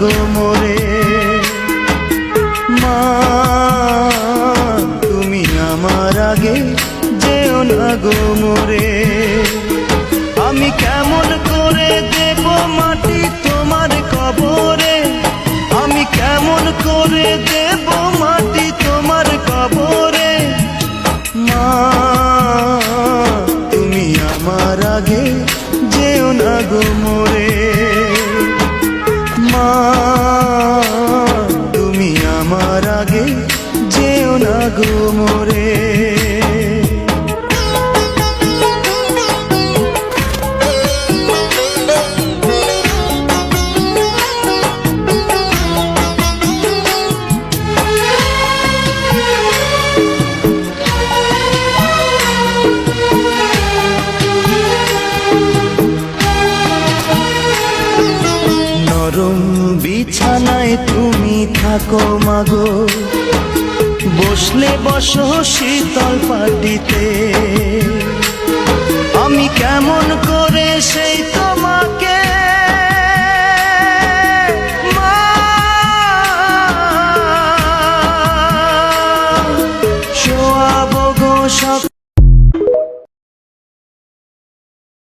গো মোরে। মা তুমি আমার আগে যেও না গো মোরে। আমি কেমন করে দেব মাটি তোমার কবরে, আমি কেমন করে দেব মাটি তোমার কবরে। মা তুমি আমার আগে যেও না গো মোরে। মা তুমি আমার আগে যেও না গো মোরে। নরম বিছানায় তুমি থাকো মাগো, বসলে বসো শীতল পাটিতে। আমি কেমন করে সেই তোমাকে মা শোয়াবো গো।